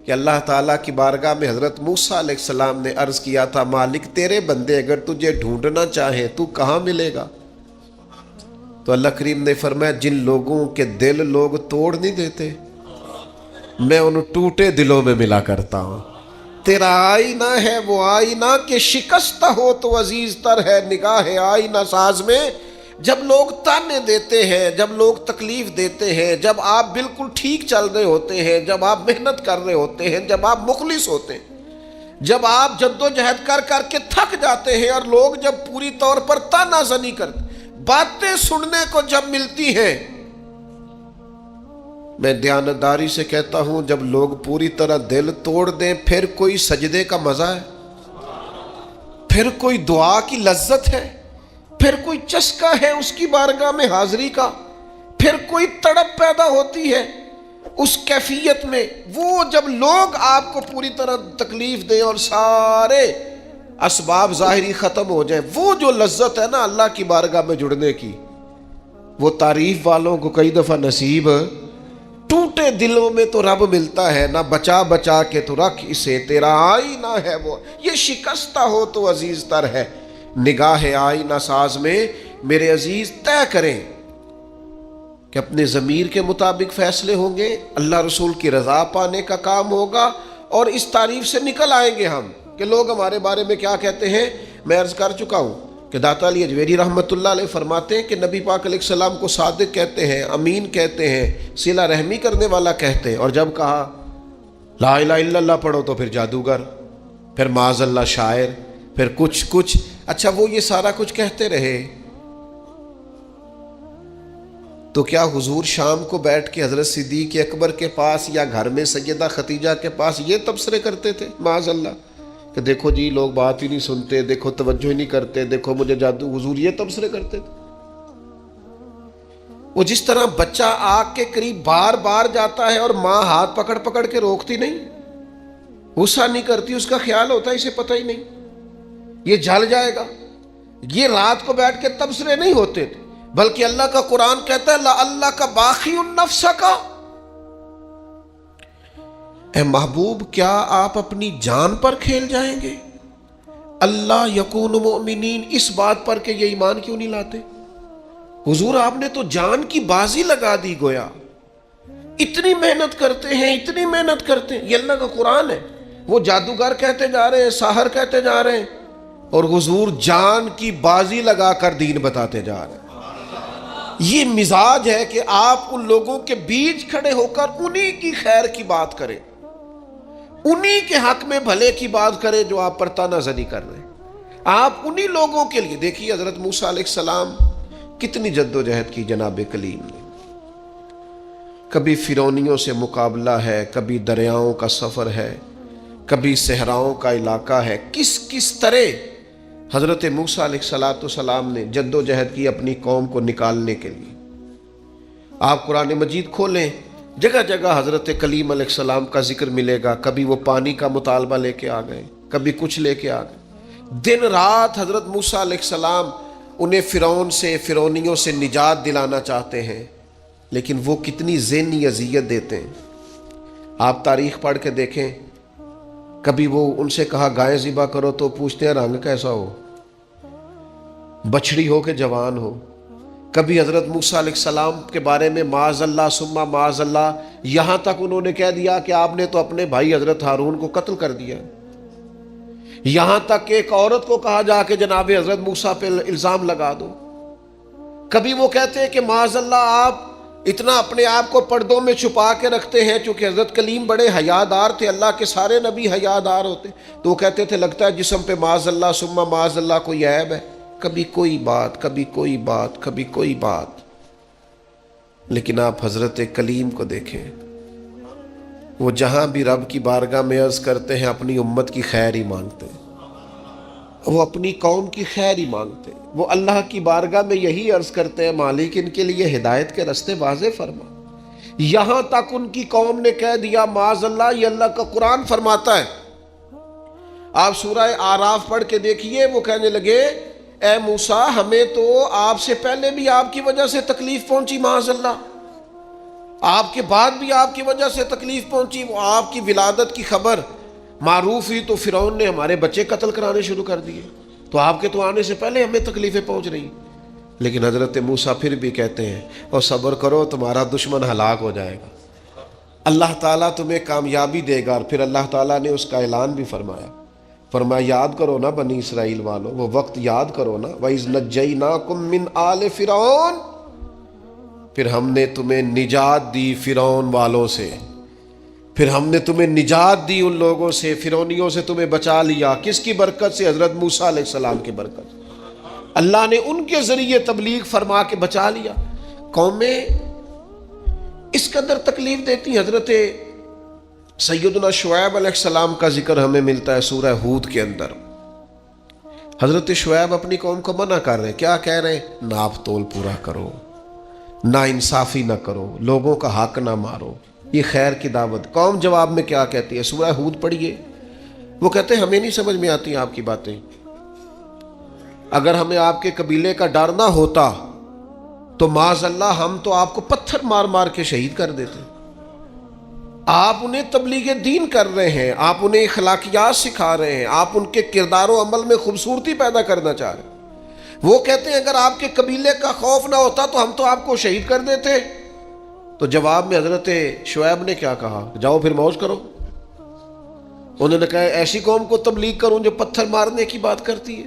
کہ اللہ تعالیٰ کی بارگاہ میں حضرت موسیٰ علیہ السلام نے عرض کیا تھا مالک تیرے بندے اگر تجھے ڈھونڈنا چاہیں تو کہاں ملے گا؟ تو اللہ کریم نے فرمایا جن لوگوں کے دل لوگ توڑ نہیں دیتے میں ان ٹوٹے دلوں میں ملا کرتا ہوں۔ تیرا آئینہ ہے وہ آئینہ کہ شکستہ ہو تو عزیز تر ہے نگاہ آئینہ ساز میں۔ جب لوگ تانے دیتے ہیں، جب لوگ تکلیف دیتے ہیں، جب آپ بالکل ٹھیک چل رہے ہوتے ہیں، جب آپ محنت کر رہے ہوتے ہیں، جب آپ مخلص ہوتے ہیں، جب آپ جد و جہد کر کر کے تھک جاتے ہیں، اور لوگ جب پوری طور پر تانا زنی کرتے، باتیں سننے کو جب ملتی ہیں، میں دیانتداری سے کہتا ہوں جب لوگ پوری طرح دل توڑ دیں پھر کوئی سجدے کا مزہ ہے، پھر کوئی دعا کی لذت ہے، پھر کوئی چسکا ہے اس کی بارگاہ میں حاضری کا، پھر کوئی تڑپ پیدا ہوتی ہے اس کیفیت میں۔ وہ جب لوگ آپ کو پوری طرح تکلیف دیں اور سارے اسباب ظاہری ختم ہو جائیں، وہ جو لذت ہے نا اللہ کی بارگاہ میں جڑنے کی، وہ تعریف والوں کو کئی دفعہ نصیب۔ ٹوٹے دلوں میں تو رب ملتا ہے نہ، بچا بچا کے تو رکھ اسے تیرا آئینہ ہے وہ، یہ شکستہ ہو تو عزیز تر ہے نگاہ آئینہ ساز میں۔ میرے عزیز طے کریں کہ اپنے ضمیر کے مطابق فیصلے ہوں گے، اللہ رسول کی رضا پانے کا کام ہوگا، اور اس تعریف سے نکل آئیں گے ہم کہ لوگ ہمارے بارے میں کیا کہتے ہیں۔ میں عرض کر چکا ہوں کہ داتا علی اجویری رحمۃ اللہ علیہ فرماتے ہیں کہ نبی پاک علیہ السلام کو صادق کہتے ہیں، امین کہتے ہیں، صلہ رحمی کرنے والا کہتے ہیں، اور جب کہا لا الہ الا اللہ پڑھو تو پھر جادوگر، پھر معاذ اللہ شاعر، پھر کچھ۔ اچھا وہ یہ سارا کچھ کہتے رہے تو کیا حضور شام کو بیٹھ کے حضرت صدیق اکبر کے پاس یا گھر میں سیدہ ختیجہ کے پاس یہ تبصرے کرتے تھے معاذ اللہ کہ دیکھو جی لوگ بات ہی نہیں سنتے، دیکھو توجہ ہی نہیں کرتے، دیکھو مجھے جادو؟ حضور یہ تبصرے کرتے تھے؟ وہ جس طرح بچہ آگ کے قریب بار بار جاتا ہے اور ماں ہاتھ پکڑ پکڑ کے روکتی نہیں، غصہ نہیں کرتی، اس کا خیال ہوتا ہے اسے پتہ ہی نہیں یہ جل جائے گا، یہ رات کو بیٹھ کے تبصرے نہیں ہوتے تھے، بلکہ اللہ کا قرآن کہتا ہے اللہ کا باقی النفس کا، اے محبوب کیا آپ اپنی جان پر کھیل جائیں گے؟ اللہ یکون مؤمنین، اس بات پر کہ یہ ایمان کیوں نہیں لاتے؟ حضور آپ نے تو جان کی بازی لگا دی گویا، اتنی محنت کرتے ہیں، اتنی محنت کرتے ہیں، یہ اللہ کا قرآن ہے۔ وہ جادوگر کہتے جا رہے ہیں، ساحر کہتے جا رہے ہیں، اور حضور جان کی بازی لگا کر دین بتاتے جا رہے ہیں۔ یہ مزاج ہے کہ آپ ان لوگوں کے بیچ کھڑے ہو کر انہی کی خیر کی بات کریں، انہی کے حق میں بھلے کی بات کریں جو آپ پر تانا زنی کر رہے ہیں۔ آپ انہی لوگوں کے لیے دیکھیے حضرت موسیٰ علیہ السلام کتنی جد و جہد کی جناب کلیم نے، کبھی فرعونیوں سے مقابلہ ہے، کبھی دریاؤں کا سفر ہے، کبھی صحراؤں کا علاقہ ہے، کس طرح حضرت موسیٰ علیہ السلام نے جد و جہد کی اپنی قوم کو نکالنے کے لیے۔ آپ قرآن مجید کھولیں، جگہ جگہ حضرت کلیم علیہ السلام کا ذکر ملے گا، کبھی وہ پانی کا مطالبہ لے کے آ گئے، کبھی کچھ لے کے آ گئے، دن رات حضرت موسیٰ علیہ السلام انہیں فرعونیوں سے نجات دلانا چاہتے ہیں، لیکن وہ کتنی ذہنی اذیت دیتے ہیں۔ آپ تاریخ پڑھ کے دیکھیں، کبھی وہ ان سے کہا گائے ذبح کرو تو پوچھتے ہیں رنگ کیسا ہو، بچڑی ہو کہ جوان ہو۔ کبھی حضرت موسیٰ علیہ السلام کے بارے میں معاذ اللہ ثم معاذ اللہ، یہاں تک انہوں نے کہہ دیا کہ آپ نے تو اپنے بھائی حضرت ہارون کو قتل کر دیا، یہاں تک کہ ایک عورت کو کہا جا کے جناب حضرت موسیٰ پہ الزام لگا دو۔ کبھی وہ کہتے ہیں کہ معاذ اللہ آپ اتنا اپنے آپ کو پردوں میں چھپا کے رکھتے ہیں، چونکہ حضرت کلیم بڑے حیادار تھے، اللہ کے سارے نبی حیادار ہوتے، تو وہ کہتے تھے لگتا ہے جسم پہ معاذ اللہ ثم معاذ اللہ کوئی عیب ہے، کبھی کوئی بات، کبھی کوئی بات، کبھی کوئی بات۔ لیکن آپ حضرت کلیم کو دیکھیں، وہ جہاں بھی رب کی بارگاہ میں عرض کرتے ہیں اپنی امت کی خیر ہی مانگتے ہیں، وہ اپنی قوم کی خیر ہی مانگتے ہیں، وہ اللہ کی بارگاہ میں یہی عرض کرتے ہیں مالک ان کے لیے ہدایت کے راستے واضح فرما۔ یہاں تک ان کی قوم نے کہہ دیا معاذ اللہ، یہ اللہ کا قرآن فرماتا ہے، آپ سورہ آراف پڑھ کے دیکھیے، وہ کہنے لگے اے موسیٰ ہمیں تو آپ سے پہلے بھی آپ کی وجہ سے تکلیف پہنچی معاذ اللہ، آپ کے بعد بھی آپ کی وجہ سے تکلیف پہنچی، وہ آپ کی ولادت کی خبر معروف ہوئی تو فرعون نے ہمارے بچے قتل کرانے شروع کر دیے، تو آپ کے تو آنے سے پہلے ہمیں تکلیفیں پہنچ رہی۔ لیکن حضرت موسیٰ پھر بھی کہتے ہیں اور صبر کرو، تمہارا دشمن ہلاک ہو جائے گا، اللہ تعالیٰ تمہیں کامیابی دے گا۔ اور پھر اللہ تعالیٰ نے اس کا اعلان بھی فرمایا، فرمایا یاد کرو نا بنی اسرائیل والو، وہ وقت یاد کرو نا، وَإِذْ نَجَّيْنَاكُمْ مِنْ آلِ فِرْعَوْنَ، پھر ہم نے تمہیں نجات دی فرعون والوں سے، پھر ہم نے تمہیں نجات دی ان لوگوں سے، فرعونیوں سے تمہیں بچا لیا۔ کس کی برکت سے؟ حضرت موسیٰ علیہ السلام کی برکت سے۔ اللہ نے ان کے ذریعے تبلیغ فرما کے بچا لیا۔ قومیں اس قدر تکلیف دیتی۔ حضرت سیدنا شعیب علیہ السلام کا ذکر ہمیں ملتا ہے سورہ ہود کے اندر۔ حضرت شعیب اپنی قوم کو منع کر رہے ہیں، کیا کہہ رہے ہیں؟ ناپ تول پورا کرو، نا انصافی نہ کرو، لوگوں کا حق نہ مارو، یہ خیر کی دعوت۔ قوم جواب میں کیا کہتی ہے؟ سورہ ہود پڑھیے، وہ کہتے ہیں ہمیں نہیں سمجھ میں آتی آپ کی باتیں، اگر ہمیں آپ کے قبیلے کا ڈر نہ ہوتا تو معاذ اللہ ہم تو آپ کو پتھر مار مار کے شہید کر دیتے۔ آپ انہیں تبلیغ دین کر رہے ہیں، آپ انہیں اخلاقیات سکھا رہے ہیں، آپ ان کے کردار و عمل میں خوبصورتی پیدا کرنا چاہ رہے ہیں۔ وہ کہتے ہیں اگر آپ کے قبیلے کا خوف نہ ہوتا تو ہم تو آپ کو شہید کر دیتے۔ تو جواب میں حضرت شعیب نے کیا کہا؟ جاؤ پھر موج کرو۔ انہوں نے کہا ایسی قوم کو تبلیغ کروں جو پتھر مارنے کی بات کرتی ہے؟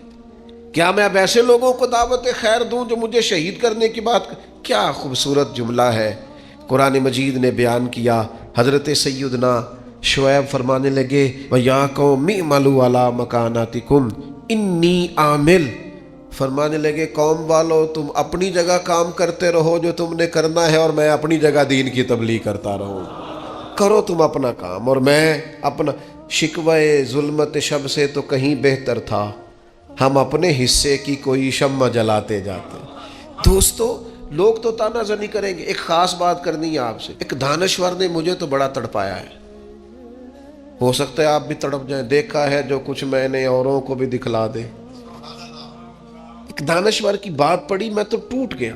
کیا میں اب ایسے لوگوں کو دعوت خیر دوں جو مجھے شہید کرنے کی بات کیا خوبصورت جملہ ہے قرآن مجید نے بیان کیا۔ حضرت سیدنا شعیب فرمانے لگے وَيَا قَوْمِ اعْمَلُوا عَلَىٰ مَكَانَتِكُمْ إِنِّي عَامِلٌ، فرمانے لگے قوم والو تم اپنی جگہ کام کرتے رہو جو تم نے کرنا ہے، اور میں اپنی جگہ دین کی تبلیغ کرتا رہوں۔ کرو تم اپنا کام اور میں اپنا۔ شکوہ ظلمت شب سے تو کہیں بہتر تھا، ہم اپنے حصے کی کوئی شمع جلاتے جاتے۔ دوستو لوگ تو تانا زنی کریں گے۔ ایک خاص بات کرنی ہے آپ سے، ایک دانشور نے مجھے تو بڑا تڑپایا ہے، ہو سکتا ہے آپ بھی تڑپ جائیں۔ دیکھا ہے جو کچھ میں نے اوروں کو بھی دکھلا دے۔ ایک دانشور کی بات پڑھی میں تو ٹوٹ گیا۔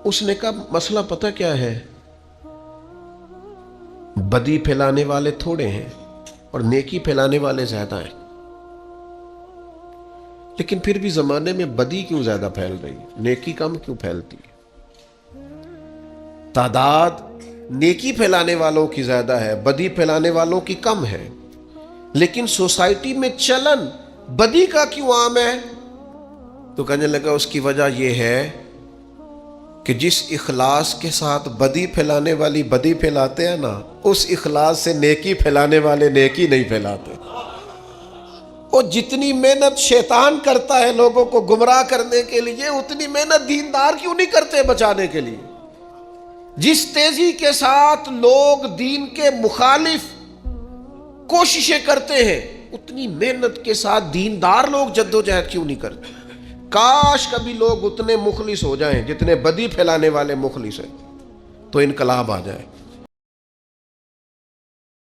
اس نے کہا مسئلہ پتہ کیا ہے، بدی پھیلانے والے تھوڑے ہیں اور نیکی پھیلانے والے زیادہ ہیں، لیکن پھر بھی زمانے میں بدی کیوں زیادہ پھیل رہی ہے، نیکی کم کیوں پھیلتی ہے؟ تعداد نیکی پھیلانے والوں کی زیادہ ہے، بدی پھیلانے والوں کی کم ہے، لیکن سوسائٹی میں چلن بدی کا کیوں عام ہے؟ تو کہنے لگا اس کی وجہ یہ ہے کہ جس اخلاص کے ساتھ بدی پھیلانے والی بدی پھیلاتے ہیں نا، اس اخلاص سے نیکی پھیلانے والے نیکی نہیں پھیلاتے۔ اور جتنی محنت شیطان کرتا ہے لوگوں کو گمراہ کرنے کے لیے، اتنی محنت دیندار کیوں نہیں کرتے بچانے کے لیے؟ جس تیزی کے ساتھ لوگ دین کے مخالف کوششیں کرتے ہیں، اتنی محنت کے ساتھ دیندار لوگ جدوجہد کیوں نہیں کرتے؟ کاش کبھی لوگ اتنے مخلص ہو جائیں جتنے بدی پھیلانے والے مخلص ہیں، تو انقلاب آ جائے۔